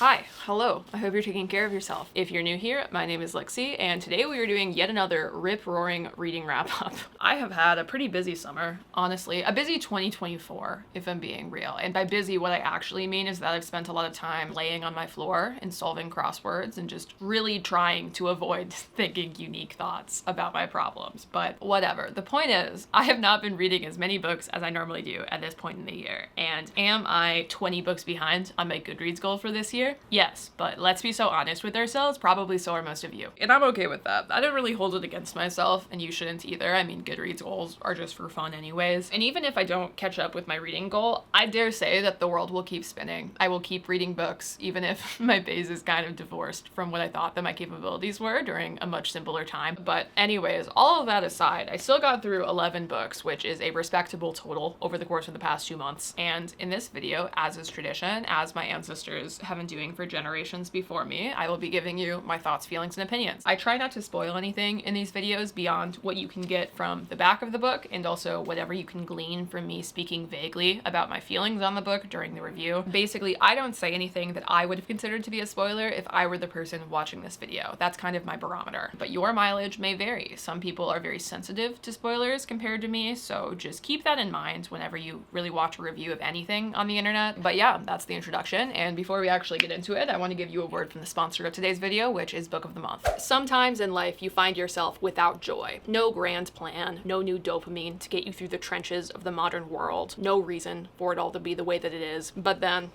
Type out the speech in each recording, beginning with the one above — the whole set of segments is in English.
Hi, hello, I hope you're taking care of yourself. If you're new here, my name is Lexi, and today we are doing yet another rip-roaring reading wrap-up. I have had a pretty busy summer, honestly. A busy 2024, if I'm being real. And by busy, what I actually mean is that I've spent a lot of time laying on my floor and solving crosswords and just really trying to avoid thinking unique thoughts about my problems. But whatever. The point is, I have not been reading as many books as I normally do at this point in the year. And am I 20 books behind on my Goodreads goal for this year? Yes, but let's be so honest with ourselves, probably so are most of you. And I'm okay with that. I don't really hold it against myself, and you shouldn't either. I mean, Goodreads goals are just for fun anyways. And even if I don't catch up with my reading goal, I dare say that the world will keep spinning. I will keep reading books, even if my base is kind of divorced from what I thought that my capabilities were during a much simpler time. But anyways, all of that aside, I still got through 11 books, which is a respectable total over the course of the past 2 months. And in this video, as is tradition, as my ancestors have been doing for generations before me, I will be giving you my thoughts, feelings, and opinions. I try not to spoil anything in these videos beyond what you can get from the back of the book and also whatever you can glean from me speaking vaguely about my feelings on the book during the review. Basically, I don't say anything that I would have considered to be a spoiler if I were the person watching this video. That's kind of my barometer. But your mileage may vary. Some people are very sensitive to spoilers compared to me, so just keep that in mind whenever you really watch a review of anything on the internet. But yeah, that's the introduction, and before we actually get into it, I want to give you a word from the sponsor of today's video, which is Book of the Month. Sometimes in life you find yourself without joy. No grand plan, no new dopamine to get you through the trenches of the modern world, no reason for it all to be the way that it is. But then,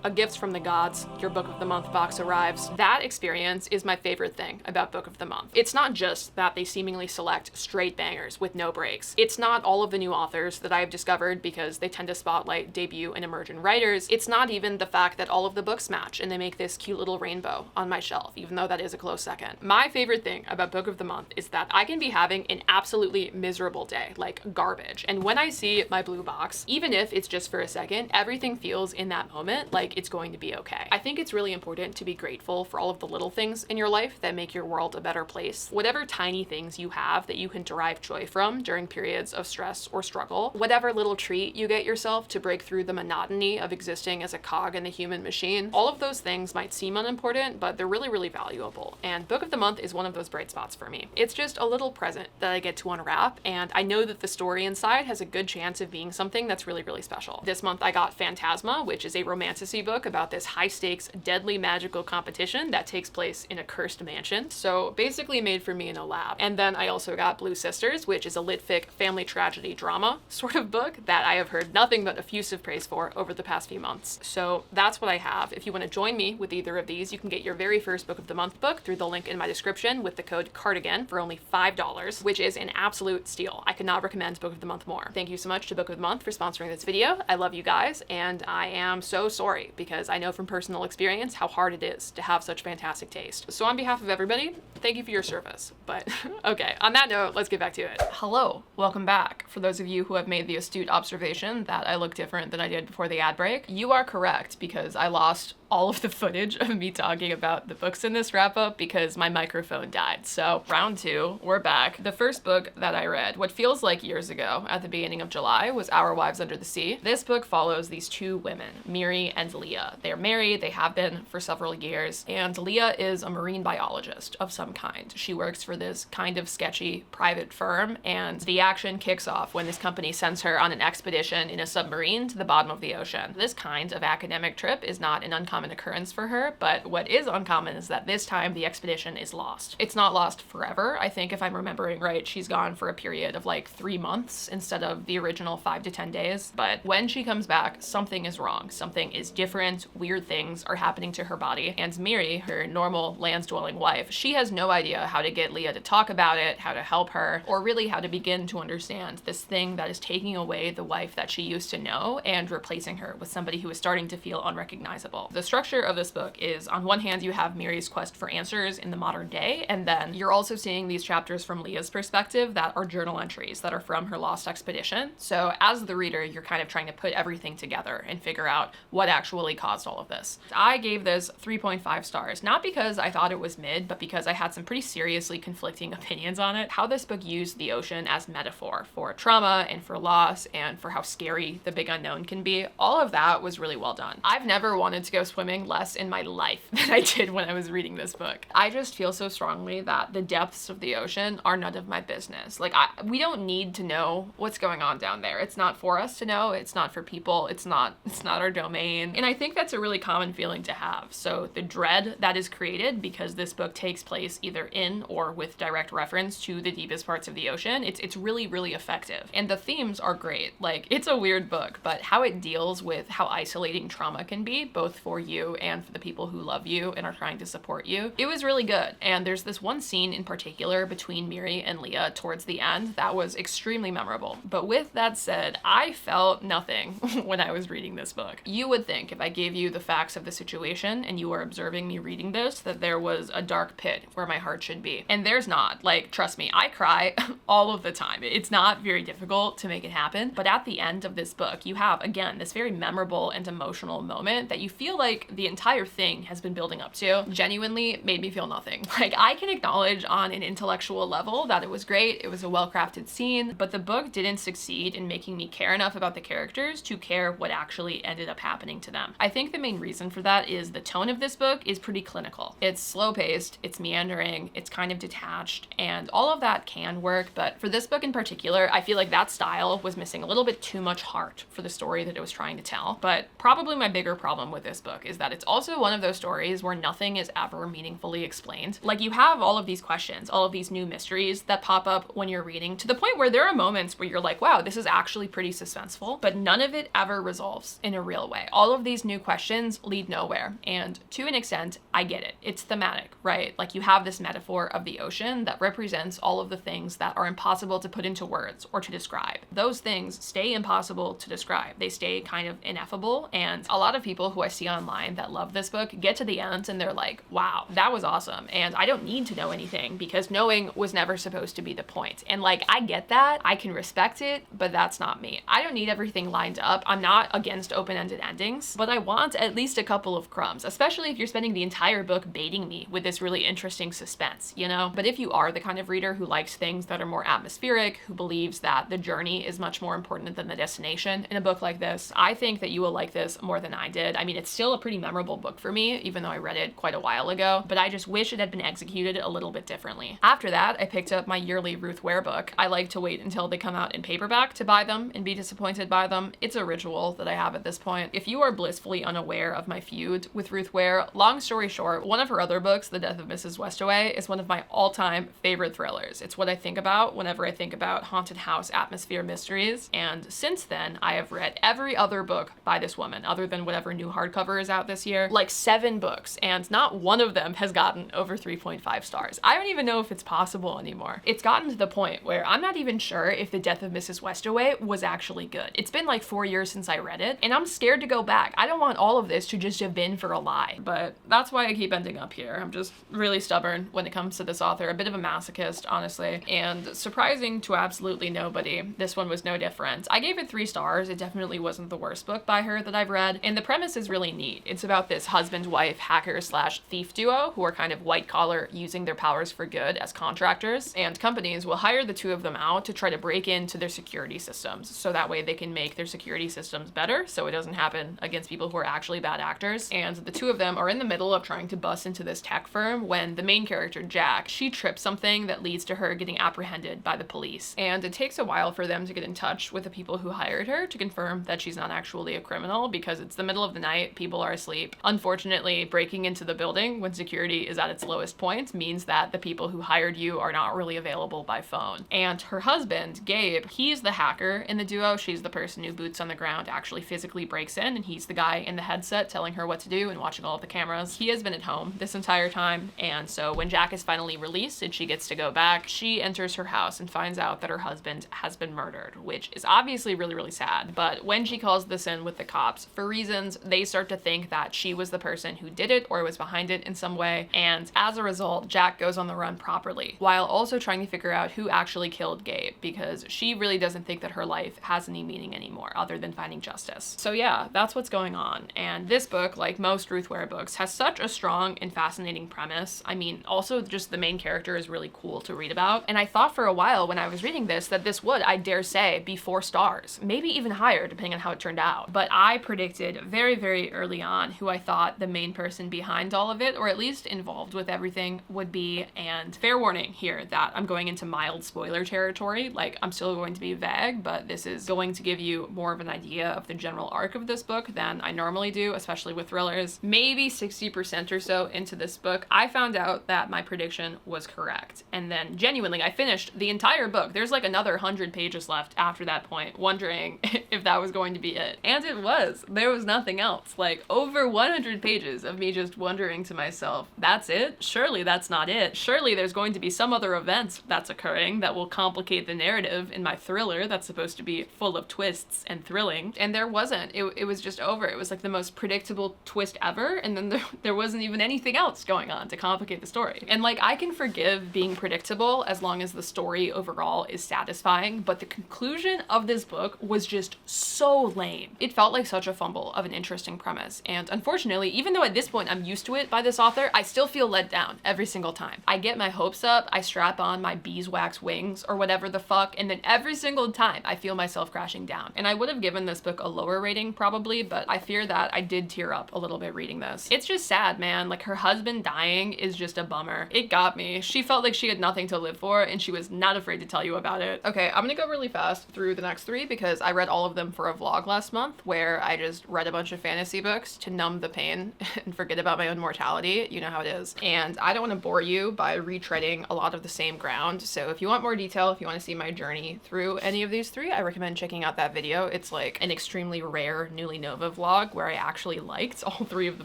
a gift from the gods, your Book of the Month box arrives. That experience is my favorite thing about Book of the Month. It's not just that they seemingly select straight bangers with no breaks. It's not all of the new authors that I've discovered because they tend to spotlight debut and emergent writers. It's not even the fact that all of the books match and they make this cute little rainbow on my shelf, even though that is a close second. My favorite thing about Book of the Month is that I can be having an absolutely miserable day, like garbage. And when I see my blue box, even if it's just for a second, everything feels in that moment like it's going to be okay. I think it's really important to be grateful for all of the little things in your life that make your world a better place. Whatever tiny things you have that you can derive joy from during periods of stress or struggle, whatever little treat you get yourself to break through the monotony of existing as a cog in the human machine, all of those things might seem unimportant, but they're really, really valuable. And Book of the Month is one of those bright spots for me. It's just a little present that I get to unwrap, and I know that the story inside has a good chance of being something that's really, really special. This month I got Phantasma, which is a romantasy book about this high-stakes, deadly magical competition that takes place in a cursed mansion. So basically made for me in a lab. And then I also got Blue Sisters, which is a lit fic family tragedy drama sort of book that I have heard nothing but effusive praise for over the past few months. So that's what I have. If you want to join me with either of these, you can get your very first Book of the Month book through the link in my description with the code CARDIGAN for only $5, which is an absolute steal. I could not recommend Book of the Month more. Thank you so much to Book of the Month for sponsoring this video. I love you guys, and I am so sorry because I know from personal experience how hard it is to have such fantastic taste. So on behalf of everybody, thank you for your service. But okay, on that note, let's get back to it. Hello, welcome back. For those of you who have made the astute observation that I look different than I did before the ad break, you are correct because I lost all of the footage of me talking about the books in this wrap-up because my microphone died. So round two, we're back. The first book that I read, what feels like years ago at the beginning of July, was Our Wives Under the Sea. This book follows these two women, Miri and Leah. They're married, they have been for several years, and Leah is a marine biologist of some kind. She works for this kind of sketchy private firm, and the action kicks off when this company sends her on an expedition in a submarine to the bottom of the ocean. This kind of academic trip is not an uncommon occurrence for her, but what is uncommon is that this time the expedition is lost. It's not lost forever. I think if I'm remembering right, she's gone for a period of like 3 months instead of the original 5 to 10 days. But when she comes back, something is wrong. Something is different. Weird things are happening to her body. And Miri, her normal lands-dwelling wife, she has no idea how to get Leah to talk about it, how to help her, or really how to begin to understand this thing that is taking away the wife that she used to know and replacing her with somebody who is starting to feel unrecognizable. The structure of this book is, on one hand, you have Miri's quest for answers in the modern day, and then you're also seeing these chapters from Leah's perspective that are journal entries that are from her lost expedition. So as the reader, you're kind of trying to put everything together and figure out what actually caused all of this. I gave this 3.5 stars, not because I thought it was mid, but because I had some pretty seriously conflicting opinions on it. How this book used the ocean as metaphor for trauma and for loss and for how scary the big unknown can be, all of that was really well done. I've never wanted to go swimming less in my life than I did when I was reading this book. I just feel so strongly that the depths of the ocean are none of my business. Like, we don't need to know what's going on down there. It's not for us to know. It's not for people. It's not our domain. And I think that's a really common feeling to have. So the dread that is created because this book takes place either in or with direct reference to the deepest parts of the ocean, it's really, really effective. And the themes are great. Like, it's a weird book, but how it deals with how isolating trauma can be, both for you and for the people who love you and are trying to support you, it was really good. And there's this one scene in particular between Miri and Leah towards the end that was extremely memorable. But with that said, I felt nothing when I was reading this book. You would think if I gave you the facts of the situation and you were observing me reading this, that there was a dark pit where my heart should be. And there's not. Like, trust me, I cry all of the time. It's not very difficult to make it happen. But at the end of this book, you have, again, this very memorable and emotional moment that you feel like the entire thing has been building up to. Genuinely made me feel nothing. Like, I can acknowledge on an intellectual level that it was great. It was a well-crafted scene, but the book didn't succeed in making me care enough about the characters to care what actually ended up happening to them. I think the main reason for that is the tone of this book is pretty clinical. It's slow-paced, it's meandering, it's kind of detached, and all of that can work, but for this book in particular, I feel like that style was missing a little bit too much heart for the story that it was trying to tell. But probably my bigger problem with this book is that it's also one of those stories where nothing is ever meaningfully explained. Like, you have all of these questions, all of these new mysteries that pop up when you're reading, to the point where there are moments where you're like, wow, this is actually pretty suspenseful, but none of it ever resolves in a real way. All of these new questions lead nowhere, and to an extent, I get it. It's thematic, right? Like, you have this metaphor of the ocean that represents all of the things that are impossible to put into words or to describe. Those things stay impossible to describe. They stay kind of ineffable, and a lot of people who I see online that love this book get to the end and they're like, wow, that was awesome, and I don't need to know anything because knowing was never supposed to be the point. And like, I get that, I can respect it, but that's not me. I don't need everything lined up. I'm not against open-ended endings, but I want at least a couple of crumbs, especially if you're spending the entire book baiting me with this really interesting suspense, you know? But if you are the kind of reader who likes things that are more atmospheric, who believes that the journey is much more important than the destination in a book like this, I think that you will like this more than I did. I mean, it's still a pretty memorable book for me, even though I read it quite a while ago, but I just wish it had been executed a little bit differently. After that, I picked up my yearly Ruth Ware book. I like to wait until they come out in paperback to buy them and be disappointed by them. It's a ritual that I have at this point. If you are blissfully unaware of my feud with Ruth Ware, long story short, one of her other books, The Death of Mrs. Westaway, is one of my all-time favorite thrillers. It's what I think about whenever I think about haunted house atmosphere mysteries, and since then, I have read every other book by this woman, other than whatever new hardcover is out this year, like 7 books, and not one of them has gotten over 3.5 stars. I don't even know if it's possible anymore. It's gotten to the point where I'm not even sure if The Death of Mrs. Westaway was actually good. It's been like 4 years since I read it, and I'm scared to go back. I don't want all of this to just have been for a lie, but that's why I keep ending up here. I'm just really stubborn when it comes to this author, a bit of a masochist, honestly, and surprising to absolutely nobody, this one was no different. I gave it 3 stars. It definitely wasn't the worst book by her that I've read, and the premise is really neat. It's about this husband-wife hacker/thief duo who are kind of white-collar, using their powers for good as contractors, and companies will hire the two of them out to try to break into their security systems, so that way they can make their security systems better, so it doesn't happen against people who are actually bad actors. And the two of them are in the middle of trying to bust into this tech firm when the main character, Jack, she trips something that leads to her getting apprehended by the police. And it takes a while for them to get in touch with the people who hired her to confirm that she's not actually a criminal, because it's the middle of the night, people are asleep. Unfortunately, breaking into the building when security is at its lowest point means that the people who hired you are not really available by phone. And her husband, Gabe, he's the hacker in the duo. She's the person who boots on the ground, actually physically breaks in, and he's the guy in the headset telling her what to do and watching all of the cameras. He has been at home this entire time, and so when Jack is finally released and she gets to go back, she enters her house and finds out that her husband has been murdered, which is obviously really, really sad. But when she calls this in with the cops, for reasons, they start to think that she was the person who did it or was behind it in some way, and as a result, Jack goes on the run properly, while also trying to figure out who actually killed Gabe, because she really doesn't think that her life has any meaning anymore other than finding justice. So yeah, that's what's going on. And this book, like most Ruth Ware books, has such a strong and fascinating premise. I mean, also just the main character is really cool to read about. And I thought for a while when I was reading this that this would, I dare say, be 4 stars, maybe even higher depending on how it turned out. But I predicted very, very early on who I thought the main person behind all of it, or at least involved with everything, would be. And fair warning here that I'm going into mild spoiler territory. Like, I'm still going to be vague, but this is going to give you more of an idea of the general arc of this book than I normally do, especially with thrillers. Maybe 60% or so into this book, I found out that my prediction was correct. And then genuinely, I finished the entire book. There's like another 100 pages left after that point, wondering if that was going to be it. And it was. There was nothing else. Like, over 100 pages of me just wondering to myself, that's it? Surely that's not it. Surely there's going to be some other event that's occurring that will complicate the narrative in my thriller that's supposed to be full of twists and thrilling. And there wasn't. It was just over. It was like the most predictable twist ever, and then there wasn't even anything else going on to complicate the story. And like, I can forgive being predictable as long as the story overall is satisfying, but the conclusion of this book was just so lame. It felt like such a fumble of an interesting premise, and unfortunately, even though at this point I'm used to it by this author, I still feel let down every single time. I get my hopes up, I strap on my beeswax wings or whatever the fuck, and then every single time I feel myself crashing down. And I would have given this book a lower rating probably, but I fear that I did tear up a little bit reading this. It's just sad, man. Like, her husband dying is just a bummer. It got me. She felt like she had nothing to live for, and she was not afraid to tell you about it. Okay, I'm gonna go really fast through the next three because I read all of them for a vlog last month where I just read a bunch of fantasy books to numb the pain and forget about my own mortality. You know how it is. And I don't want to bore you by retreading a lot of the same ground. So if you want more detail, if you want to see my journey through any of these three, I recommend checking out that video. It's like an extremely rare Newly Nova vlog where I actually liked all three of the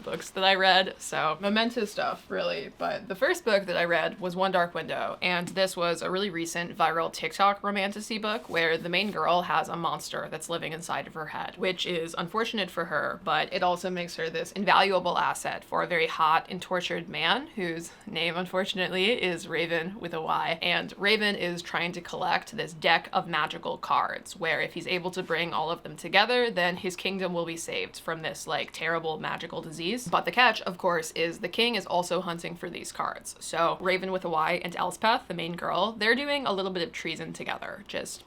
books that I read. So momentous stuff, really. But the first book that I read was One Dark Window, and this was a really recent viral TikTok romantasy book where the main girl has a monster that's living inside of her head, which is unfortunate for her, but it also makes her this invaluable asset for a very hot and tortured man whose name, unfortunately, is Raven with a Y. And Raven is trying to collect this deck of magical cards where if he's able to bring all of them together, then his kingdom will be saved from this like terrible magical disease. But the catch, of course, is the king is also hunting for these cards. So Raven with a Y and Elspeth, the main girl, they're doing a little bit of treason together, just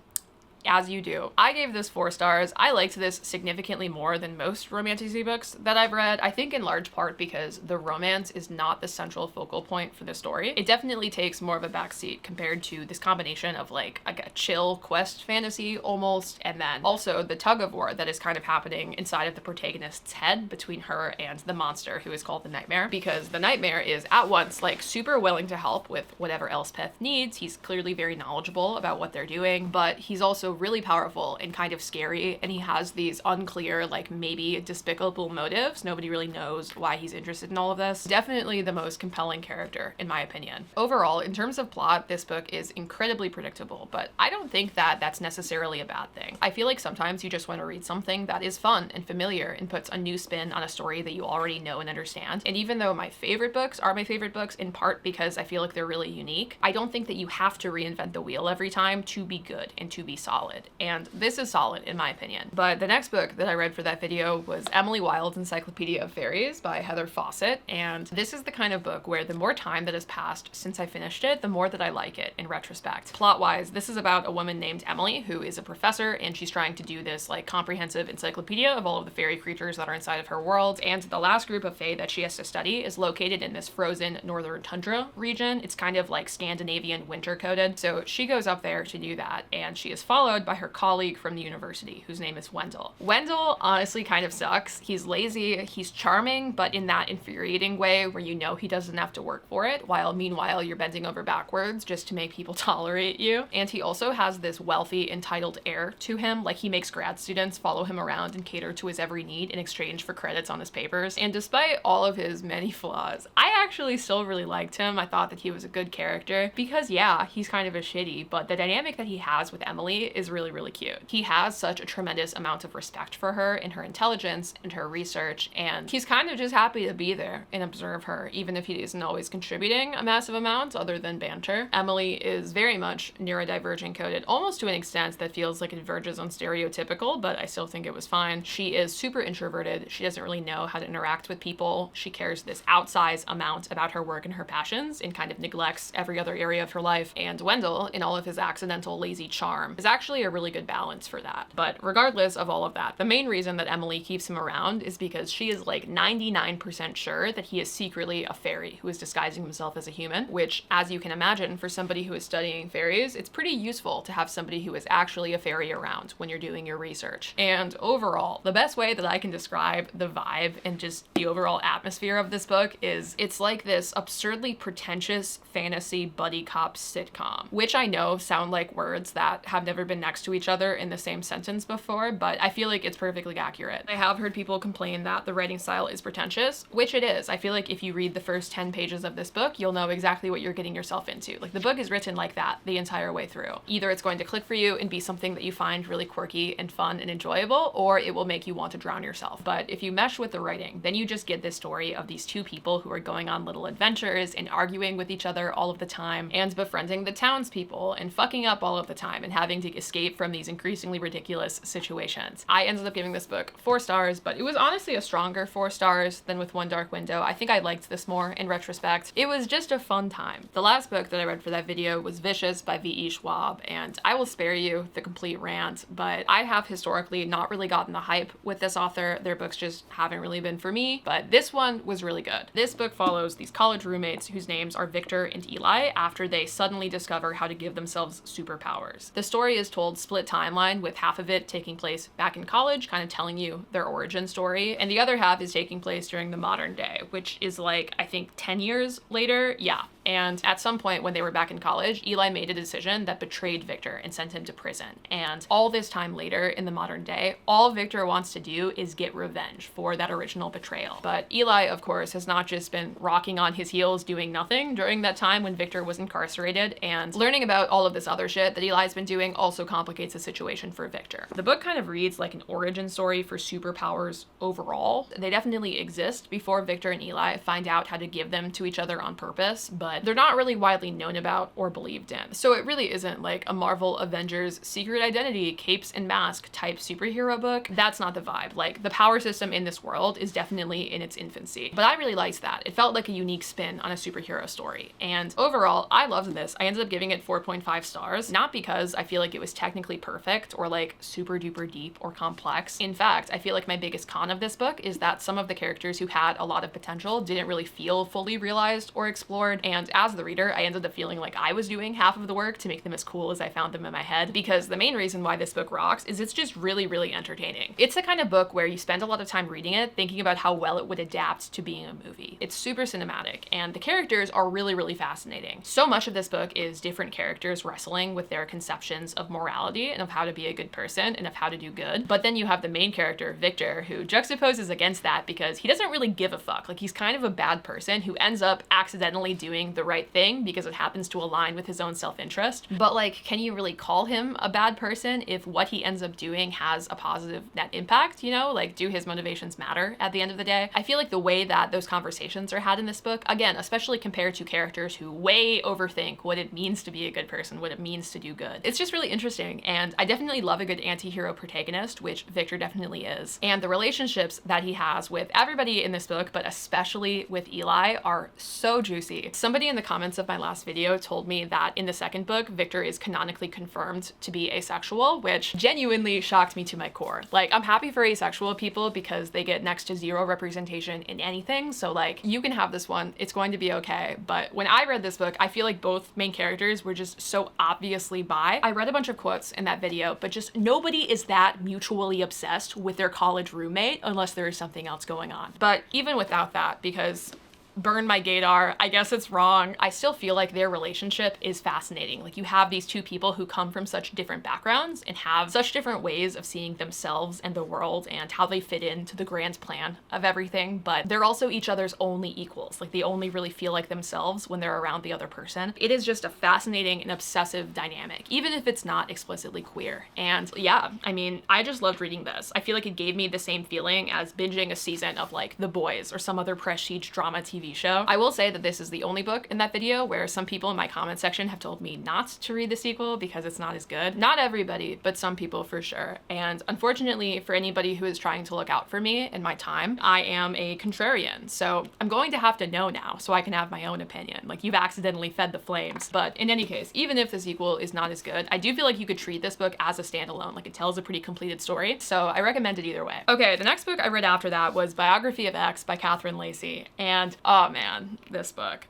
as you do. I gave this 4 stars. I liked this significantly more than most romantasy books that I've read, I think in large part because the romance is not the central focal point for the story. It definitely takes more of a backseat compared to this combination of like a chill quest fantasy almost, and then also the tug of war that is kind of happening inside of the protagonist's head between her and the monster who is called the Nightmare, because the Nightmare is at once like super willing to help with whatever Elspeth needs. He's clearly very knowledgeable about what they're doing, but he's also really powerful and kind of scary, and he has these unclear, like maybe despicable motives. Nobody really knows why he's interested in all of this. Definitely the most compelling character in my opinion. Overall, in terms of plot, this book is incredibly predictable, but I don't think that that's necessarily a bad thing. I feel like sometimes you just want to read something that is fun and familiar and puts a new spin on a story that you already know and understand. And even though my favorite books are my favorite books in part because I feel like they're really unique, I don't think that you have to reinvent the wheel every time to be good and to be solid. And this is solid in my opinion. But the next book that I read for that video was Emily Wilde's Encyclopedia of Fairies by Heather Fawcett. And this is the kind of book where the more time that has passed since I finished it, the more that I like it in retrospect. Plot-wise, this is about a woman named Emily who is a professor, and she's trying to do this like comprehensive encyclopedia of all of the fairy creatures that are inside of her world. And the last group of fae that she has to study is located in this frozen northern tundra region. It's kind of like Scandinavian winter coded. So she goes up there to do that, and she is followed by her colleague from the university whose name is Wendell. Wendell honestly kind of sucks. He's lazy, he's charming, but in that infuriating way where you know he doesn't have to work for it, while meanwhile you're bending over backwards just to make people tolerate you. And he also has this wealthy, entitled air to him, like he makes grad students follow him around and cater to his every need in exchange for credits on his papers. And despite all of his many flaws, I actually still really liked him. I thought that he was a good character because yeah, he's kind of a shitty, but the dynamic that he has with Emily is really cute. He has such a tremendous amount of respect for her and her intelligence and her research, and he's kind of just happy to be there and observe her, even if he isn't always contributing a massive amount other than banter. Emily is very much neurodivergent coded, almost to an extent that feels like it verges on stereotypical, but I still think it was fine. She is super introverted. She doesn't really know how to interact with people. She cares this outsized amount account about her work and her passions and kind of neglects every other area of her life. And Wendell, in all of his accidental lazy charm, is actually a really good balance for that. But regardless of all of that, the main reason that Emily keeps him around is because she is like 99% sure that he is secretly a fairy who is disguising himself as a human, which, as you can imagine, for somebody who is studying fairies, it's pretty useful to have somebody who is actually a fairy around when you're doing your research. And overall, the best way that I can describe the vibe and just the overall atmosphere of this book is it's like this absurdly pretentious fantasy buddy cop sitcom, which I know sound like words that have never been next to each other in the same sentence before, but I feel like it's perfectly accurate. I have heard people complain that the writing style is pretentious, which it is. I feel like if you read the first 10 pages of this book, you'll know exactly what you're getting yourself into. Like, the book is written like that the entire way through. Either it's going to click for you and be something that you find really quirky and fun and enjoyable, or it will make you want to drown yourself. But if you mesh with the writing, then you just get this story of these two people who are going on little adventures and arguing with each other all of the time and befriending the townspeople and fucking up all of the time and having to escape from these increasingly ridiculous situations. I ended up giving this book 4 stars, but it was honestly a stronger 4 stars than with One Dark Window. I think I liked this more in retrospect. It was just a fun time. The last book that I read for that video was Vicious by V.E. Schwab, and I will spare you the complete rant, but I have historically not really gotten the hype with this author. Their books just haven't really been for me, but this one was really good. This book follows these college roommates whose names are Victor and Eli after they suddenly discover how to give themselves superpowers. The story is told split timeline, with half of it taking place back in college, kind of telling you their origin story, and the other half is taking place during the modern day, which is like, I think 10 years later. Yeah. And at some point when they were back in college, Eli made a decision that betrayed Victor and sent him to prison. And all this time later in the modern day, all Victor wants to do is get revenge for that original betrayal. But Eli, of course, has not just been rocking on his heels doing nothing during that time when Victor was incarcerated, and learning about all of this other shit that Eli's been doing also complicates the situation for Victor. The book kind of reads like an origin story for superpowers overall. They definitely exist before Victor and Eli find out how to give them to each other on purpose, but they're not really widely known about or believed in. So it really isn't like a Marvel Avengers Secret Identity, Capes and Mask type superhero book. That's not the vibe. Like, the power system in this world is definitely in its infancy. But I really liked that. It felt like a unique spin on a superhero story. And overall, I loved this. I ended up giving it 4.5 stars, not because I feel like it was technically perfect or like super duper deep or complex. In fact, I feel like my biggest con of this book is that some of the characters who had a lot of potential didn't really feel fully realized or explored, and as the reader, I ended up feeling like I was doing half of the work to make them as cool as I found them in my head, because the main reason why this book rocks is it's just really, really entertaining. It's the kind of book where you spend a lot of time reading it thinking about how well it would adapt to being a movie. It's super cinematic, and the characters are really, really fascinating. So much of this book is different characters wrestling with their conceptions of morality and of how to be a good person and of how to do good. But then you have the main character, Victor, who juxtaposes against that because he doesn't really give a fuck. Like, he's kind of a bad person who ends up accidentally doing the right thing because it happens to align with his own self-interest. But like, can you really call him a bad person if what he ends up doing has a positive net impact, you know? Like, do his motivations matter at the end of the day? I feel like the way that those conversations are had in this book, again, especially compared to characters who way overthink what it means to be a good person, what it means to do good, it's just really interesting. And I definitely love a good anti-hero protagonist, which Victor definitely is. And the relationships that he has with everybody in this book, but especially with Eli, are so juicy. Somebody in the comments of my last video told me that in the second book, Victor is canonically confirmed to be asexual, which genuinely shocked me to my core. Like, I'm happy for asexual people because they get next to zero representation in anything. So like, you can have this one, it's going to be okay. But when I read this book, I feel like both main characters were just so obviously bi. I read a bunch of quotes in that video, but just nobody is that mutually obsessed with their college roommate unless there is something else going on. But even without that, because burn my gaydar, I guess it's wrong, I still feel like their relationship is fascinating. Like, you have these two people who come from such different backgrounds and have such different ways of seeing themselves and the world and how they fit into the grand plan of everything, but they're also each other's only equals. Like, they only really feel like themselves when they're around the other person. It is just a fascinating and obsessive dynamic, even if it's not explicitly queer. And yeah, I mean, I just loved reading this. I feel like it gave me the same feeling as binging a season of like The Boys or some other prestige drama TV TV show. I will say that this is the only book in that video where some people in my comment section have told me not to read the sequel because it's not as good. Not everybody, but some people for sure. And unfortunately, for anybody who is trying to look out for me in my time, I am a contrarian. So I'm going to have to know now so I can have my own opinion. Like, you've accidentally fed the flames. But in any case, even if the sequel is not as good, I do feel like you could treat this book as a standalone. Like, it tells a pretty completed story. So I recommend it either way. Okay, the next book I read after that was Biography of X by Catherine Lacey. And oh man, this book.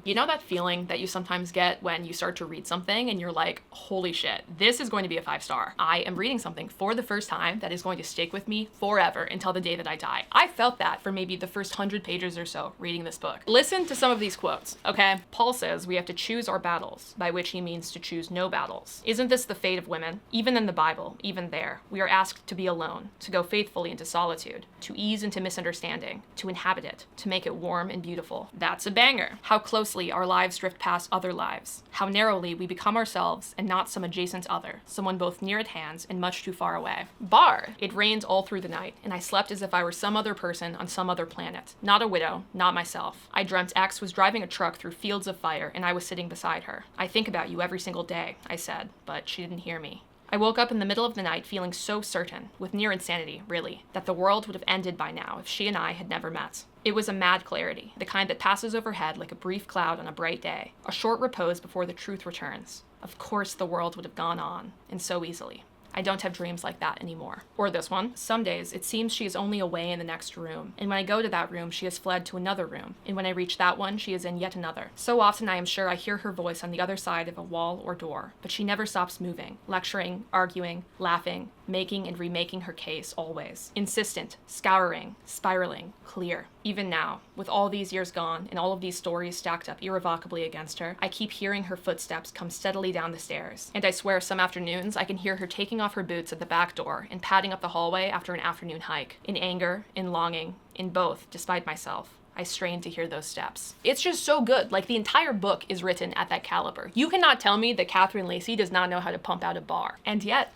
You know that feeling that you sometimes get when you start to read something and you're like, holy shit, this is going to be a 5-star. I am reading something for the first time that is going to stick with me forever until the day that I die. I felt that for maybe the first 100 pages or so reading this book. Listen to some of these quotes, okay? Paul says we have to choose our battles, by which he means to choose no battles. Isn't this the fate of women? Even in the Bible, even there, we are asked to be alone, to go faithfully into solitude, to ease into misunderstanding, to inhabit it, to make it warm and beautiful. That's a banger. How closely our lives drift past other lives. How narrowly we become ourselves and not some adjacent other, someone both near at hand and much too far away. Bar. It rained all through the night, and I slept as if I were some other person on some other planet. Not a widow, not myself. I dreamt X was driving a truck through fields of fire, and I was sitting beside her. I think about you every single day, I said, but she didn't hear me. I woke up in the middle of the night feeling so certain, with near insanity, really, that the world would have ended by now if she and I had never met. It was a mad clarity, the kind that passes overhead like a brief cloud on a bright day, a short repose before the truth returns. Of course the world would have gone on, and so easily. I don't have dreams like that anymore. Or this one. Some days, it seems she is only away in the next room, and when I go to that room, she has fled to another room, and when I reach that one, she is in yet another. So often I am sure I hear her voice on the other side of a wall or door, but she never stops moving, lecturing, arguing, laughing, making and remaking her case always. Insistent, scouring, spiraling, clear. Even now, with all these years gone and all of these stories stacked up irrevocably against her, I keep hearing her footsteps come steadily down the stairs. And I swear some afternoons I can hear her taking off her boots at the back door and padding up the hallway after an afternoon hike. In anger, in longing, in both, despite myself. I strain to hear those steps. It's just so good. Like, the entire book is written at that caliber. You cannot tell me that Catherine Lacey does not know how to pump out a bar. And yet,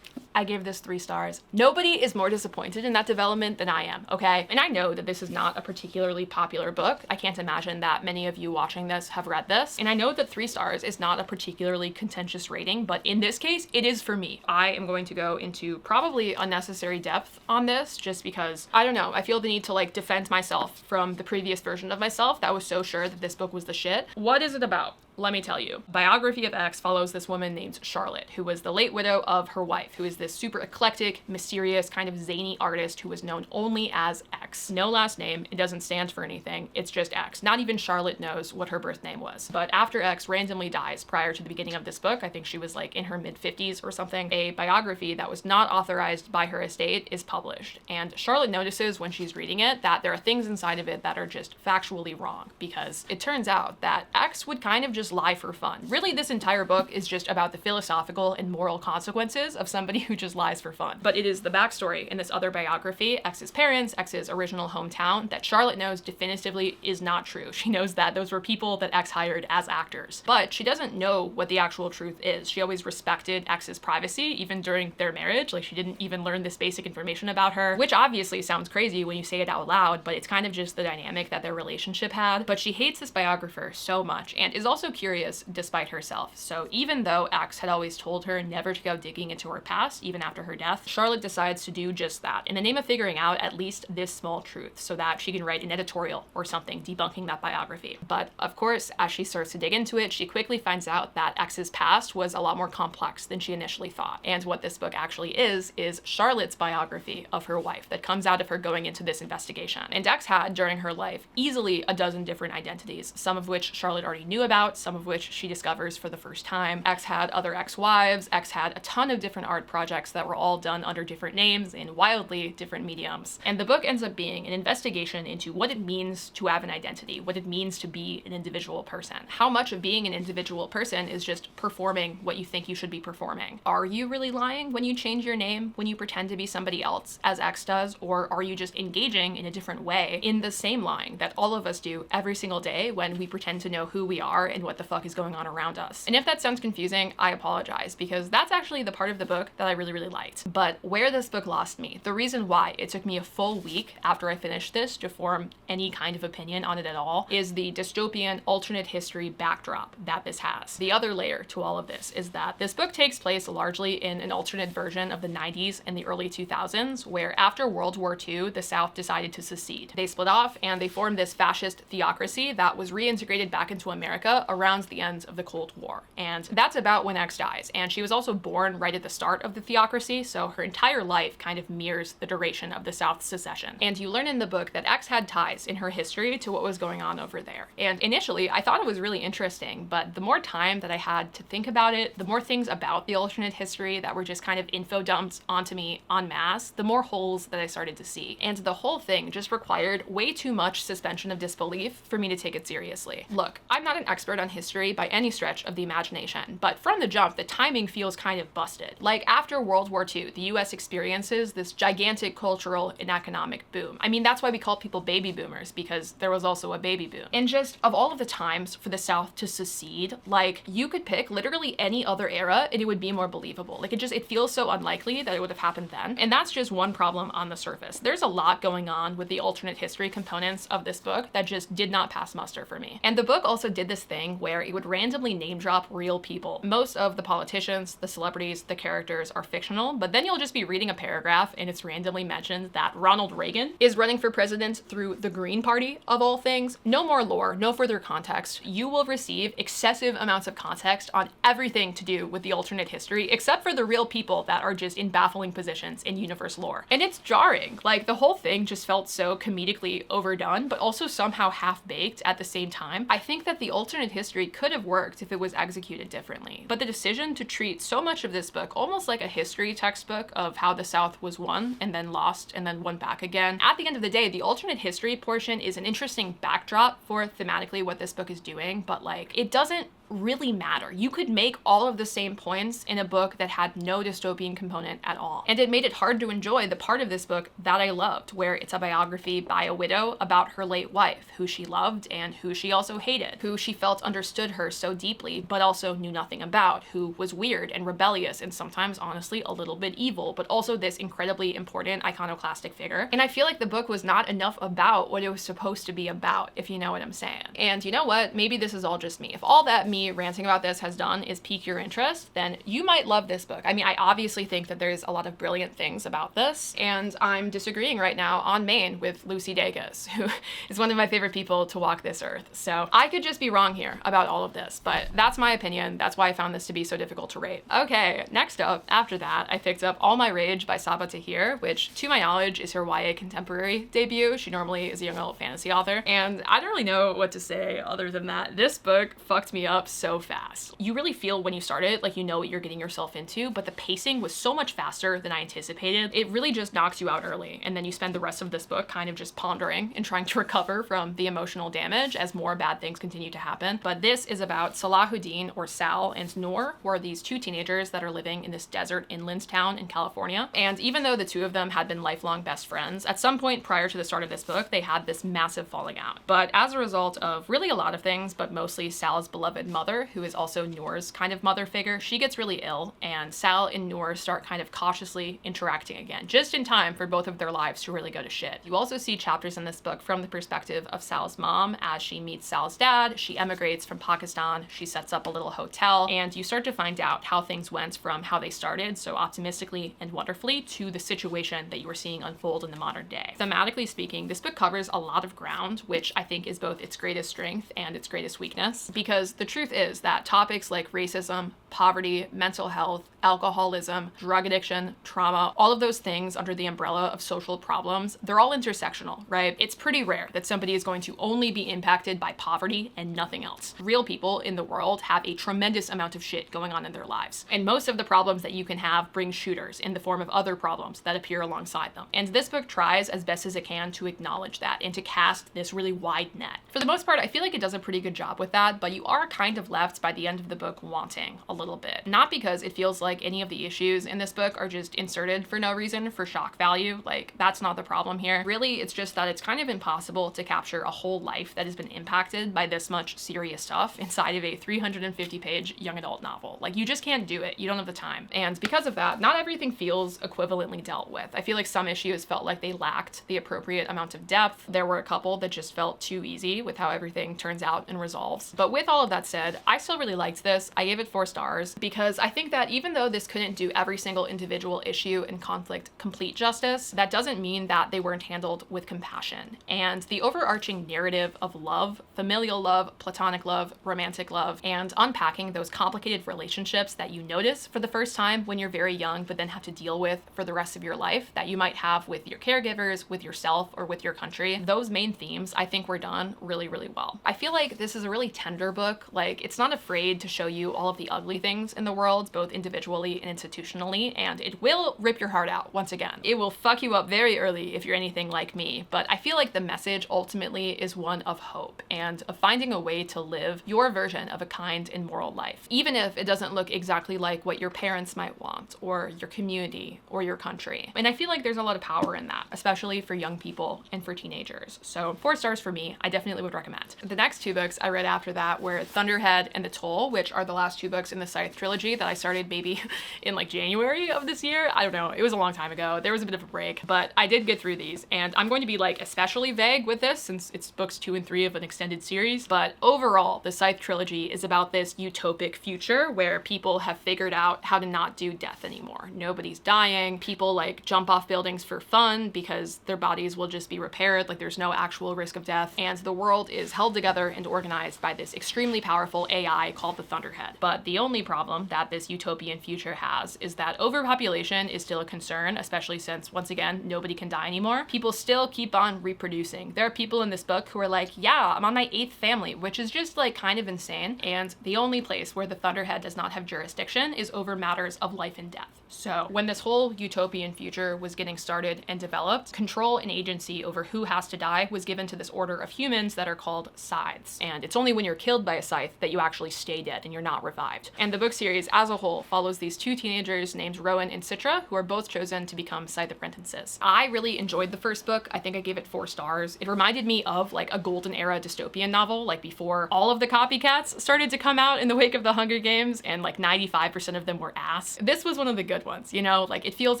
I gave this 3 stars. Nobody is more disappointed in that development than I am, okay? And I know that this is not a particularly popular book. I can't imagine that many of you watching this have read this. And I know that 3 stars is not a particularly contentious rating, but in this case, it is for me. I am going to go into probably unnecessary depth on this just because, I don't know, I feel the need to like defend myself from the previous version of myself that was so sure that this book was the shit. What is it about? Let me tell you. Biography of X follows this woman named Charlotte, who was the late widow of her wife, who is this super eclectic, mysterious, kind of zany artist who was known only as X. No last name, it doesn't stand for anything, it's just X. Not even Charlotte knows what her birth name was. But after X randomly dies prior to the beginning of this book, I think she was like in her mid-50s or something, a biography that was not authorized by her estate is published. And Charlotte notices when she's reading it that there are things inside of it that are just factually wrong, because it turns out that X would kind of just lie for fun. Really, this entire book is just about the philosophical and moral consequences of somebody who just lies for fun. But it is the backstory in this other biography, X's parents, X's original hometown, that Charlotte knows definitively is not true. She knows that those were people that X hired as actors. But she doesn't know what the actual truth is. She always respected X's privacy, even during their marriage. Like, she didn't even learn this basic information about her, which obviously sounds crazy when you say it out loud, but it's kind of just the dynamic that their relationship had. But she hates this biographer so much and is also curious despite herself. So even though X had always told her never to go digging into her past, even after her death, Charlotte decides to do just that in the name of figuring out at least this small truth so that she can write an editorial or something debunking that biography. But of course, as she starts to dig into it, she quickly finds out that X's past was a lot more complex than she initially thought. And what this book actually is Charlotte's biography of her wife that comes out of her going into this investigation. And X had, during her life, easily a dozen different identities, some of which Charlotte already knew about, some of which she discovers for the first time. X had other ex-wives, X had a ton of different art projects that were all done under different names in wildly different mediums. And the book ends up being an investigation into what it means to have an identity, what it means to be an individual person. How much of being an individual person is just performing what you think you should be performing? Are you really lying when you change your name, when you pretend to be somebody else, as X does, or are you just engaging in a different way in the same lying that all of us do every single day when we pretend to know who we are and what the fuck is going on around us? And if that sounds confusing, I apologize, because that's actually the part of the book that I really, really liked. But where this book lost me, the reason why it took me a full week after I finished this to form any kind of opinion on it at all, is the dystopian alternate history backdrop that this has. The other layer to all of this is that this book takes place largely in an alternate version of the 90s and the early 2000s, where after World War II, the South decided to secede. They split off and they formed this fascist theocracy that was reintegrated back into America around the end of the Cold War. And that's about when X dies. And she was also born right at the start of the theocracy, so her entire life kind of mirrors the duration of the South's secession. And you learn in the book that X had ties in her history to what was going on over there. And initially, I thought it was really interesting, but the more time that I had to think about it, the more things about the alternate history that were just kind of info dumped onto me en masse, the more holes that I started to see. And the whole thing just required way too much suspension of disbelief for me to take it seriously. Look, I'm not an expert on history by any stretch of the imagination, but from the jump, the timing feels kind of busted. Like, after World War II, the US experiences this gigantic cultural and economic boom. I mean, that's why we call people baby boomers, because there was also a baby boom. And just of all of the times for the South to secede, like, you could pick literally any other era and it would be more believable. Like, it feels so unlikely that it would have happened then. And that's just one problem on the surface. There's a lot going on with the alternate history components of this book that just did not pass muster for me. And the book also did this thing where it would randomly name drop real people. Most of the politicians, the celebrities, the characters are fictional, but then you'll just be reading a paragraph and it's randomly mentioned that Ronald Reagan is running for president through the Green Party, of all things. No more lore, no further context. You will receive excessive amounts of context on everything to do with the alternate history, except for the real people that are just in baffling positions in universe lore. And it's jarring. Like, the whole thing just felt so comedically overdone, but also somehow half-baked at the same time. I think that the alternate history could have worked if it was executed differently. But the decision to treat so much of this book almost like a history textbook of how the South was won and then lost and then won back again. At the end of the day, the alternate history portion is an interesting backdrop for thematically what this book is doing, but like, it doesn't really matter. You could make all of the same points in a book that had no dystopian component at all. And it made it hard to enjoy the part of this book that I loved, where it's a biography by a widow about her late wife, who she loved and who she also hated, who she felt understood her so deeply, but also knew nothing about, who was weird and rebellious and sometimes honestly a little bit evil, but also this incredibly important iconoclastic figure. And I feel like the book was not enough about what it was supposed to be about, if you know what I'm saying. And you know what? Maybe this is all just me. If all that me ranting about this has done is pique your interest, then you might love this book. I mean, I obviously think that there's a lot of brilliant things about this, and I'm disagreeing right now on main with Lucy Dacus, who is one of my favorite people to walk this earth. So I could just be wrong here about all of this, but that's my opinion. That's why I found this to be so difficult to rate. Okay, next up, after that, I picked up All My Rage by Sabaa Tahir, which to my knowledge is her YA contemporary debut. She normally is a young adult fantasy author, and I don't really know what to say other than that. This book fucked me up so fast. You really feel when you start it like you know what you're getting yourself into, but the pacing was so much faster than I anticipated. It really just knocks you out early, and then you spend the rest of this book kind of just pondering and trying to recover from the emotional damage as more bad things continue to happen. But this is about Salahuddin, or Sal, and Noor, who are these two teenagers that are living in this desert inland town in California. And even though the two of them had been lifelong best friends, at some point prior to the start of this book, they had this massive falling out. But as a result of really a lot of things, but mostly Sal's beloved mother, who is also Noor's kind of mother figure, she gets really ill, and Sal and Noor start kind of cautiously interacting again, just in time for both of their lives to really go to shit. You also see chapters in this book from the perspective of Sal's mom as she meets Sal's dad. She emigrates from Pakistan, she sets up a little hotel, and you start to find out how things went from how they started so optimistically and wonderfully to the situation that you were seeing unfold in the modern day. Thematically speaking, this book covers a lot of ground, which I think is both its greatest strength and its greatest weakness, because the truth is that topics like racism, poverty, mental health, alcoholism, drug addiction, trauma, all of those things under the umbrella of social problems, they're all intersectional, right? It's pretty rare that somebody is going to only be impacted by poverty and nothing else. Real people in the world have a tremendous amount of shit going on in their lives. And most of the problems that you can have bring shooters in the form of other problems that appear alongside them. And this book tries as best as it can to acknowledge that and to cast this really wide net. For the most part, I feel like it does a pretty good job with that, but you are kind of left by the end of the book wanting a little bit. Not because it feels like any of the issues in this book are just inserted for no reason for shock value. Like, that's not the problem here. Really, it's just that it's kind of impossible to capture a whole life that has been impacted by this much serious stuff inside of a 350-page young adult novel. Like, you just can't do it. You don't have the time. And because of that, not everything feels equivalently dealt with. I feel like some issues felt like they lacked the appropriate amount of depth. There were a couple that just felt too easy with how everything turns out and resolves. But with all of that said, I still really liked this. I gave it 4 stars because I think that even though this couldn't do every single individual issue and conflict complete justice, that doesn't mean that they weren't handled with compassion. And the overarching narrative of love, familial love, platonic love, romantic love, and unpacking those complicated relationships that you notice for the first time when you're very young, but then have to deal with for the rest of your life, that you might have with your caregivers, with yourself, or with your country. Those main themes, I think, were done really, really well. I feel like this is a really tender book. Like, it's not afraid to show you all of the ugly things in the world, both individually and institutionally, and it will rip your heart out once again. It will fuck you up very early if you're anything like me, but I feel like the message ultimately is one of hope and of finding a way to live your version of a kind and moral life, even if it doesn't look exactly like what your parents might want, or your community, or your country. And I feel like there's a lot of power in that, especially for young people and for teenagers. So 4 stars for me. I definitely would recommend. The next 2 books I read after that were Thunderhead and The Toll, which are the last 2 books in the Scythe trilogy that I started maybe in like January of this year. I don't know. It was a long time ago. There was a bit of a break, but I did get through these, and I'm going to be like especially vague with this since it's books 2 and 3 of an extended series. But overall, the Scythe trilogy is about this utopic future where people have figured out how to not do death anymore. Nobody's dying. People like jump off buildings for fun because their bodies will just be repaired. Like, there's no actual risk of death. And the world is held together and organized by this extremely powerful AI called the Thunderhead. But the only problem that this utopian future has is that overpopulation is still a concern, especially since, once again, nobody can die anymore. People still keep on reproducing. There are people in this book who are like, yeah, I'm on my 8th family, which is just like kind of insane. And the only place where the Thunderhead does not have jurisdiction is over matters of life and death. So when this whole utopian future was getting started and developed, control and agency over who has to die was given to this order of humans that are called scythes. And it's only when you're killed by a scythe that you actually stay dead and you're not revived. And the book series as a whole follows these 2 teenagers named Rowan and Citra, who are both chosen to become scythe apprentices. I really enjoyed the first book. I think I gave it 4 stars. It reminded me of like a golden era dystopian novel, like before all of the copycats started to come out in the wake of the Hunger Games, and like 95% of them were ass. This was one of the good ones, you know? Like, it feels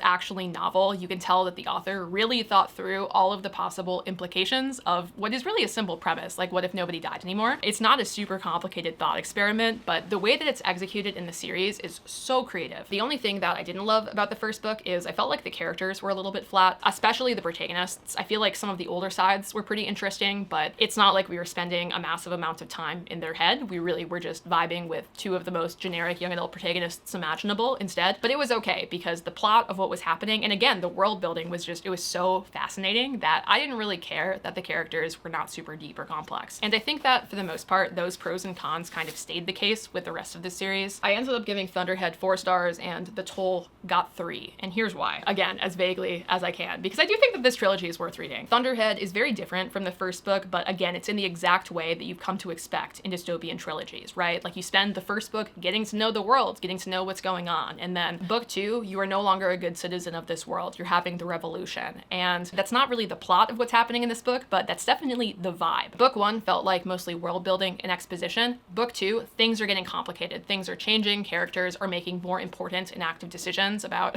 actually novel. You can tell that the author really thought through all of the possible implications of what is really a simple premise, like what if nobody died anymore? It's not a super complicated thought experiment, but the way that it's executed in the series is so creative. The only thing that I didn't love about the first book is I felt like the characters were a little bit flat, especially the protagonists. I feel like some of the older sides were pretty interesting, but it's not like we were spending a massive amount of time in their head. We really were just vibing with 2 of the most generic young adult protagonists imaginable instead. But it was okay because the plot of what was happening, and again, the world building was just, it was so fascinating that I didn't really care that the characters were not super deep or complex. And I think that for the most part, those pros and cons kind of stayed the case with the rest of the series. I ended up giving Thunderhead 4 stars and The Toll got 3. And here's why. Again, as vaguely as I can, because I do think that this trilogy is worth reading. Thunderhead is very different from the first book, but again, it's in the exact way that you've come to expect in dystopian trilogies, right? Like, you spend the first book getting to know the world, getting to know what's going on, and then book 2, you are no longer a good citizen of this world. You're having the revolution. And that's not really the plot of what's happening in this book, but that's definitely the vibe. Book 1 felt like mostly world building and exposition. Book 2, things are getting complicated. Things are changing. Characters are making more important and active decisions about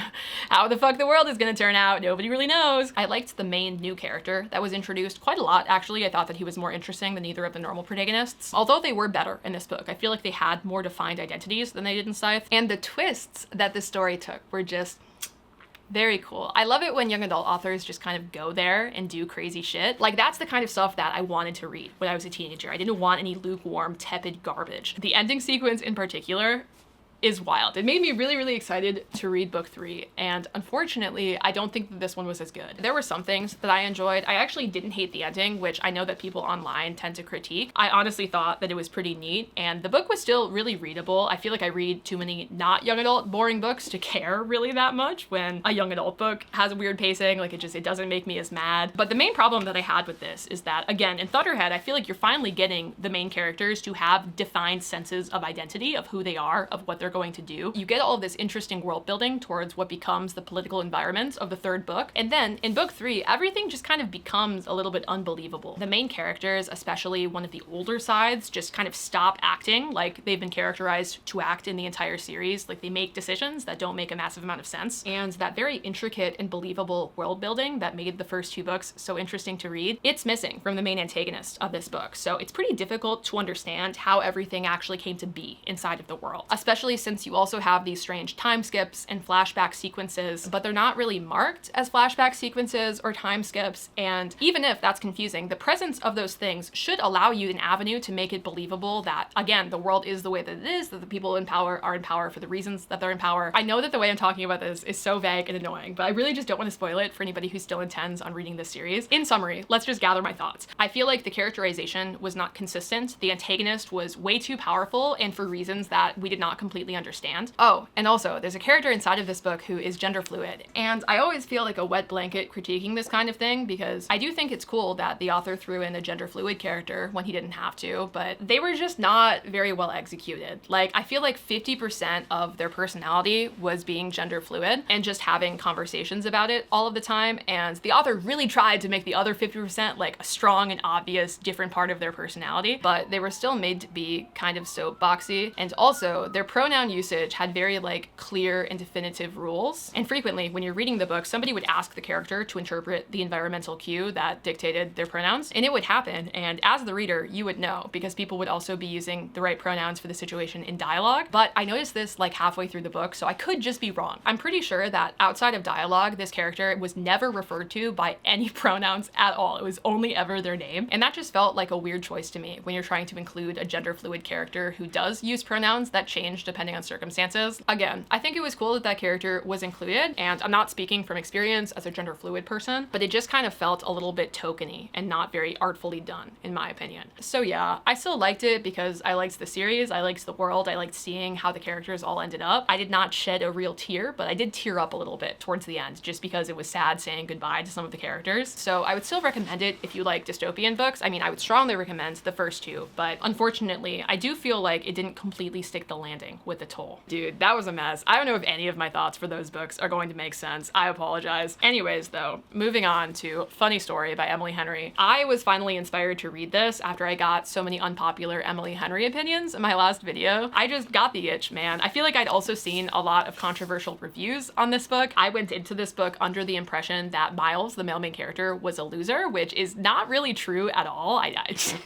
how the fuck the world is gonna turn out. Nobody really knows. I liked the main new character that was introduced quite a lot, actually. I thought that he was more interesting than either of the normal protagonists, although they were better in this book. I feel like they had more defined identities than they did in Scythe, and the twists that the story took were just very cool. I love it when young adult authors just kind of go there and do crazy shit. Like, that's the kind of stuff that I wanted to read when I was a teenager. I didn't want any lukewarm, tepid garbage. The ending sequence in particular is wild. It made me really, really excited to read book 3, and unfortunately, I don't think that this one was as good. There were some things that I enjoyed. I actually didn't hate the ending, which I know that people online tend to critique. I honestly thought that it was pretty neat, and the book was still really readable. I feel like I read too many not young adult boring books to care really that much when a young adult book has a weird pacing. Like, it doesn't make me as mad. But the main problem that I had with this is that, again, in Thunderhead, I feel like you're finally getting the main characters to have defined senses of identity, of who they are, of what they're going to do. You get all of this interesting world building towards what becomes the political environment of the third book. And then in book 3, everything just kind of becomes a little bit unbelievable. The main characters, especially one of the older sides, just kind of stop acting like they've been characterized to act in the entire series. Like they make decisions that don't make a massive amount of sense. And that very intricate and believable world building that made the first 2 books so interesting to read, it's missing from the main antagonist of this book. So it's pretty difficult to understand how everything actually came to be inside of the world, especially since you also have these strange time skips and flashback sequences, but they're not really marked as flashback sequences or time skips. And even if that's confusing, the presence of those things should allow you an avenue to make it believable that, again, the world is the way that it is, that the people in power are in power for the reasons that they're in power. I know that the way I'm talking about this is so vague and annoying, but I really just don't want to spoil it for anybody who still intends on reading this series. In summary, let's just gather my thoughts. I feel like the characterization was not consistent. The antagonist was way too powerful and for reasons that we did not completely understand. Oh, and also there's a character inside of this book who is gender fluid. And I always feel like a wet blanket critiquing this kind of thing because I do think it's cool that the author threw in a gender fluid character when he didn't have to, but they were just not very well executed. Like, I feel like 50% of their personality was being gender fluid and just having conversations about it all of the time. And the author really tried to make the other 50% like a strong and obvious different part of their personality, but they were still made to be kind of soapboxy. And also their pronoun usage had very like clear and definitive rules. And frequently when you're reading the book, somebody would ask the character to interpret the environmental cue that dictated their pronouns, and it would happen. And as the reader, you would know because people would also be using the right pronouns for the situation in dialogue. But I noticed this like halfway through the book, so I could just be wrong. I'm pretty sure that outside of dialogue, this character was never referred to by any pronouns at all. It was only ever their name. And that just felt like a weird choice to me when you're trying to include a gender fluid character who does use pronouns that change depending on circumstances. Again, I think it was cool that that character was included, and I'm not speaking from experience as a gender fluid person, but it just kind of felt a little bit tokeny and not very artfully done, in my opinion. So yeah, I still liked it because I liked the series, I liked the world, I liked seeing how the characters all ended up. I did not shed a real tear, but I did tear up a little bit towards the end just because it was sad saying goodbye to some of the characters. So I would still recommend it if you like dystopian books. I mean, I would strongly recommend the first 2, but unfortunately, I do feel like it didn't completely stick the landing with the toll. Dude, that was a mess. I don't know if any of my thoughts for those books are going to make sense. I apologize. Anyways, though, moving on to Funny Story by Emily Henry. I was finally inspired to read this after I got so many unpopular Emily Henry opinions in my last video. I just got the itch, man. I feel like I'd also seen a lot of controversial reviews on this book. I went into this book under the impression that Miles, the male main character, was a loser, which is not really true at all.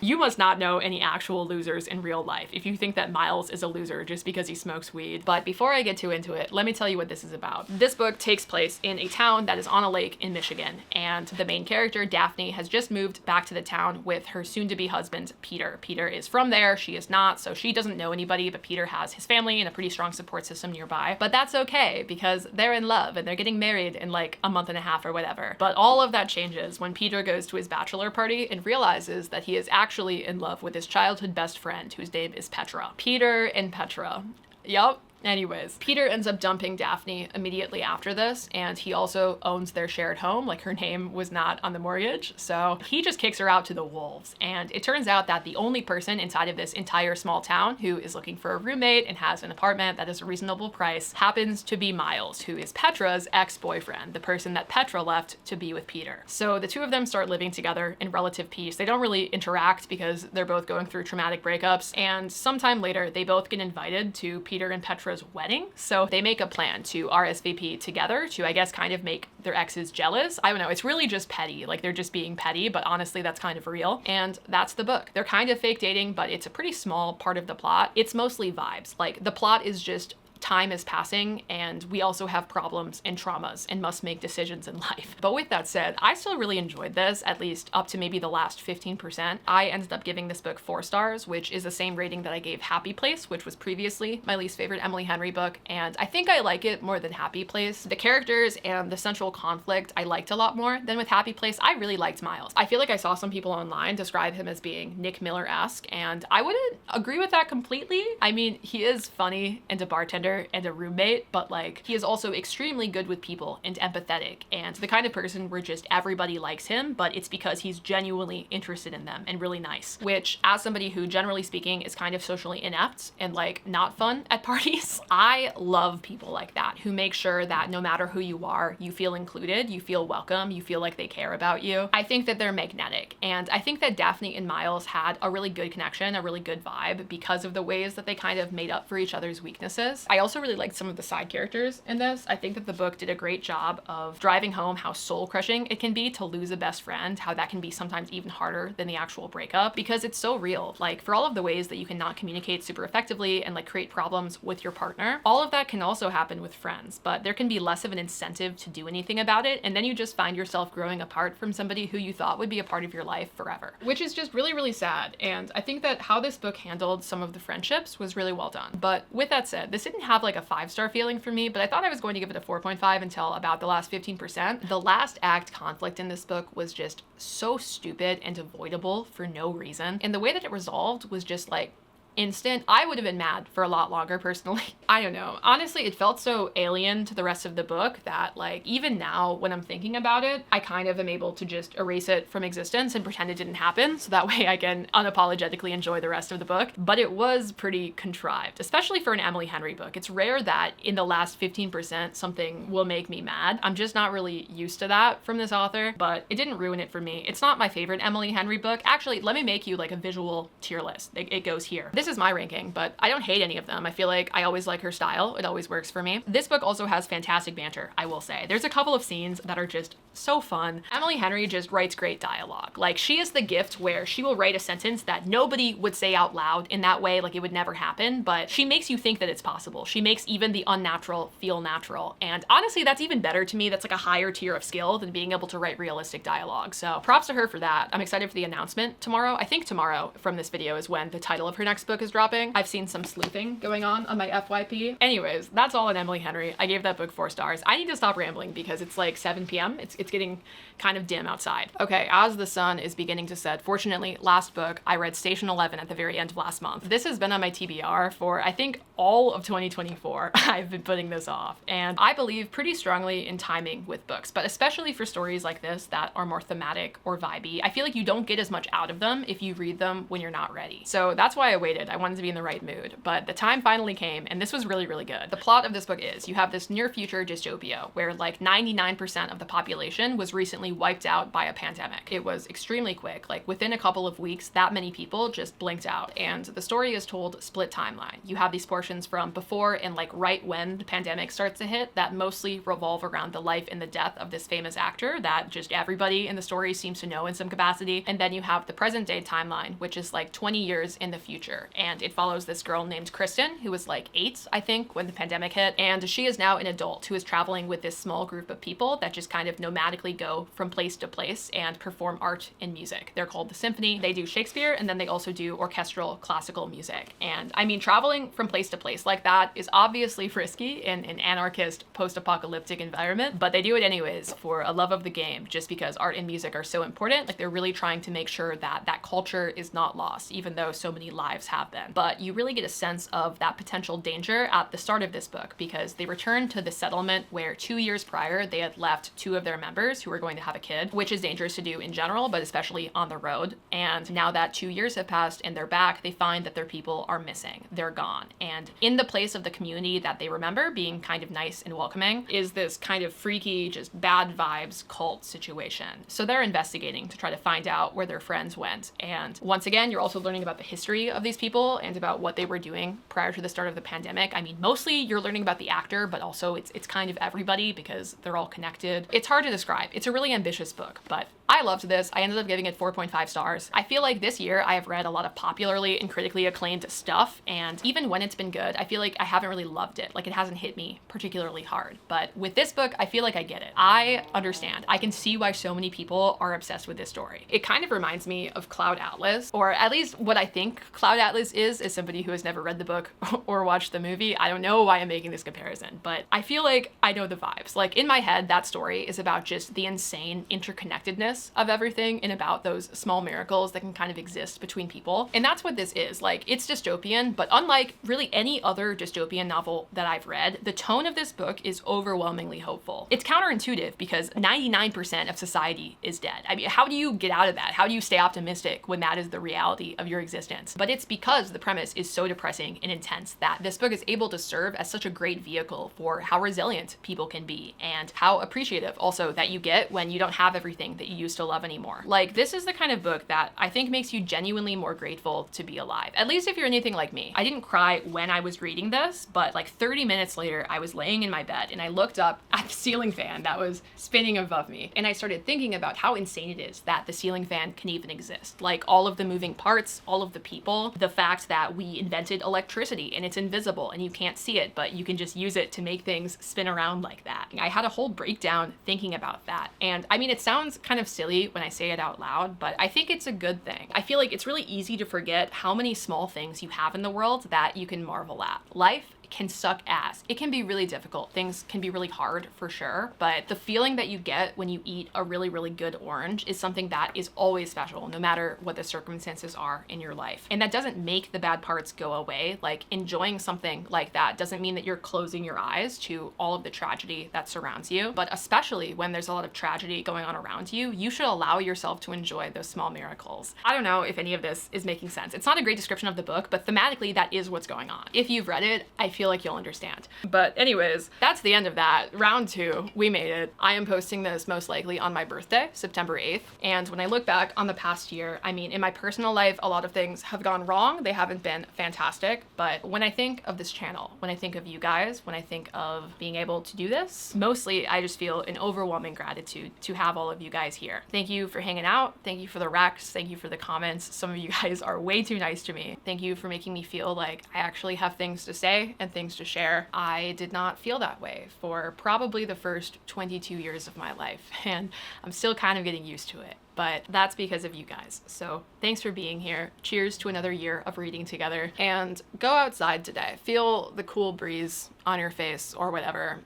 You must not know any actual losers in real life if you think that Miles is a loser just because he smokes weed. But before I get too into it, let me tell you what this is about. This book takes place in a town that is on a lake in Michigan, and the main character, Daphne, has just moved back to the town with her soon-to-be husband, Peter. Peter is from there, she is not, so she doesn't know anybody, but Peter has his family and a pretty strong support system nearby. But that's okay, because they're in love and they're getting married in like a month and a half or whatever. But all of that changes when Peter goes to his bachelor party and realizes that he is actually in love with his childhood best friend, whose name is Petra. Peter and Petra. Yup. Anyways, Peter ends up dumping Daphne immediately after this, and he also owns their shared home, like her name was not on the mortgage, so he just kicks her out to the wolves. And it turns out that the only person inside of this entire small town who is looking for a roommate and has an apartment that is a reasonable price happens to be Miles, who is Petra's ex-boyfriend, the person that Petra left to be with Peter. So the two of them start living together in relative peace. They don't really interact because they're both going through traumatic breakups, and sometime later they both get invited to Peter and Petra's wedding. So they make a plan to RSVP together to, I guess, kind of make their exes jealous. I don't know, it's really just petty. Like, they're just being petty, but honestly, that's kind of real. And that's the book. They're kind of fake dating, but it's a pretty small part of the plot. It's mostly vibes. Like, the plot is just time is passing and we also have problems and traumas and must make decisions in life. But with that said, I still really enjoyed this, at least up to maybe the last 15%. I ended up giving this book 4 stars, which is the same rating that I gave Happy Place, which was previously my least favorite Emily Henry book, and I think I like it more than Happy Place. The characters and the central conflict I liked a lot more than with Happy Place. I really liked Miles. I feel like I saw some people online describe him as being Nick Miller-esque, and I wouldn't agree with that completely. I mean, he is funny and a bartender, brother and a roommate, but like he is also extremely good with people and empathetic and the kind of person where just everybody likes him, but it's because he's genuinely interested in them and really nice, which as somebody who generally speaking is kind of socially inept and like not fun at parties, I love people like that who make sure that no matter who you are, you feel included, you feel welcome, you feel like they care about you. I think that they're magnetic, and I think that Daphne and Miles had a really good connection, a really good vibe because of the ways that they kind of made up for each other's weaknesses. I also really liked some of the side characters in this. I think that the book did a great job of driving home how soul-crushing it can be to lose a best friend, how that can be sometimes even harder than the actual breakup, because it's so real. Like, for all of the ways that you cannot communicate super effectively and like create problems with your partner, all of that can also happen with friends, but there can be less of an incentive to do anything about it, and then you just find yourself growing apart from somebody who you thought would be a part of your life forever, which is just really, really sad. And I think that how this book handled some of the friendships was really well done. But with that said, this didn't have like a 5-star feeling for me, but I thought I was going to give it a 4.5 until about the last 15%. The last act conflict in this book was just so stupid and avoidable for no reason. And the way that it resolved was just like instant. I would have been mad for a lot longer personally. I don't know. Honestly, it felt so alien to the rest of the book that like even now when I'm thinking about it, I kind of am able to just erase it from existence and pretend it didn't happen, so that way I can unapologetically enjoy the rest of the book. But it was pretty contrived, especially for an Emily Henry book. It's rare that in the last 15% something will make me mad. I'm just not really used to that from this author, but it didn't ruin it for me. It's not my favorite Emily Henry book. Actually, let me make you like a visual tier list. It goes here. This is my ranking, but I don't hate any of them. I feel like I always like her style. It always works for me. This book also has fantastic banter, I will say. There's a couple of scenes that are just so fun. Emily Henry just writes great dialogue. Like, she is the gift where she will write a sentence that nobody would say out loud in that way, like it would never happen, but she makes you think that it's possible. She makes even the unnatural feel natural. And honestly, that's even better to me. That's like a higher tier of skill than being able to write realistic dialogue. So props to her for that. I'm excited for the announcement tomorrow. I think tomorrow from this video is when the title of her next book is dropping. I've seen some sleuthing going on my FYP. Anyways, that's all on Emily Henry. I gave that book 4 stars. I need to stop rambling because it's like 7 p.m. It's getting kind of dim outside. Okay, as the sun is beginning to set, fortunately, last book, I read Station 11 at the very end of last month. This has been on my TBR for, I think, all of 2024. I've been putting this off. And I believe pretty strongly in timing with books, but especially for stories like this that are more thematic or vibey. I feel like you don't get as much out of them if you read them when you're not ready. So that's why I waited. I wanted to be in the right mood, but the time finally came, and this was really, really good. The plot of this book is you have this near future dystopia where like 99% of the population was recently wiped out by a pandemic. It was extremely quick. Like within a couple of weeks, that many people just blinked out. And the story is told split timeline. You have these portions from before and like right when the pandemic starts to hit that mostly revolve around the life and the death of this famous actor that just everybody in the story seems to know in some capacity. And then you have the present day timeline, which is like 20 years in the future. And it follows this girl named Kristen, who was like 8, I think, when the pandemic hit. And she is now an adult who is traveling with this small group of people that just kind of nomadically go from place to place and perform art and music. They're called the Symphony. They do Shakespeare, and then they also do orchestral classical music. And I mean, traveling from place to place like that is obviously risky in an anarchist post-apocalyptic environment, but they do it anyways for a love of the game, just because art and music are so important. Like, they're really trying to make sure that that culture is not lost, even though so many lives have been. But you really get a sense of that potential danger at the start of this book, because they return to the settlement where 2 years prior they had left 2 of their members who were going to have a kid, which is dangerous to do in general, but especially on the road. And now that 2 years have passed and they're back, they find that their people are missing. They're gone. And in the place of the community that they remember being kind of nice and welcoming is this kind of freaky, just bad vibes cult situation. So they're investigating to try to find out where their friends went. And once again, you're also learning about the history of these people and about what they were doing prior to the start of the pandemic. I mean, mostly you're learning about the actor, but also it's kind of everybody because they're all connected. It's hard to describe. It's a really ambitious book, but I loved this. I ended up giving it 4.5 stars. I feel like this year I have read a lot of popularly and critically acclaimed stuff, and even when it's been good, I feel like I haven't really loved it. Like, it hasn't hit me particularly hard. But with this book, I feel like I get it. I understand. I can see why so many people are obsessed with this story. It kind of reminds me of Cloud Atlas, or at least what I think Cloud Atlas is, as somebody who has never read the book or watched the movie. I don't know why I'm making this comparison, but I feel like I know the vibes. Like, in my head, that story is about just the insane interconnectedness premise of everything and about those small miracles that can kind of exist between people. And that's what this is. Like, it's dystopian, but unlike really any other dystopian novel that I've read, the tone of this book is overwhelmingly hopeful. It's counterintuitive because 99% of society is dead. I mean, how do you get out of that? How do you stay optimistic when that is the reality of your existence? But it's because the premise is so depressing and intense that this book is able to serve as such a great vehicle for how resilient people can be and how appreciative also that you get when you don't have everything that you used to love anymore. Like, this is the kind of book that I think makes you genuinely more grateful to be alive. At least if you're anything like me. I didn't cry when I was reading this, but like 30 minutes later, I was laying in my bed and I looked up at the ceiling fan that was spinning above me. And I started thinking about how insane it is that the ceiling fan can even exist. Like, all of the moving parts, all of the people, the fact that we invented electricity and it's invisible and you can't see it, but you can just use it to make things spin around like that. I had a whole breakdown thinking about that. And I mean, it sounds kind of silly when I say it out loud, but I think it's a good thing. I feel like it's really easy to forget how many small things you have in the world that you can marvel at. Life can suck ass. It can be really difficult. Things can be really hard for sure, but the feeling that you get when you eat a really, really good orange is something that is always special, no matter what the circumstances are in your life. And that doesn't make the bad parts go away. Like, enjoying something like that doesn't mean that you're closing your eyes to all of the tragedy that surrounds you, but especially when there's a lot of tragedy going on around you, you should allow yourself to enjoy those small miracles. I don't know if any of this is making sense. It's not a great description of the book, but thematically that is what's going on. If you've read it, I feel like you'll understand. But anyways, that's the end of that. Round 2, we made it. I am posting this most likely on my birthday, September 8th. And when I look back on the past year, I mean, in my personal life, a lot of things have gone wrong. They haven't been fantastic. But when I think of this channel, when I think of you guys, when I think of being able to do this, mostly I just feel an overwhelming gratitude to have all of you guys here. Thank you for hanging out. Thank you for the recs. Thank you for the comments. Some of you guys are way too nice to me. Thank you for making me feel like I actually have things to say and things to share. I did not feel that way for probably the first 22 years of my life, and I'm still kind of getting used to it. But that's because of you guys. So thanks for being here. Cheers to another year of reading together. And go outside today. Feel the cool breeze on your face or whatever.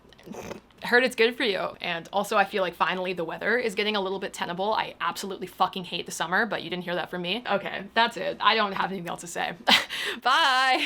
I heard it's good for you. And also, I feel like finally the weather is getting a little bit tenable. I absolutely fucking hate the summer, but you didn't hear that from me. Okay, that's it. I don't have anything else to say. Bye.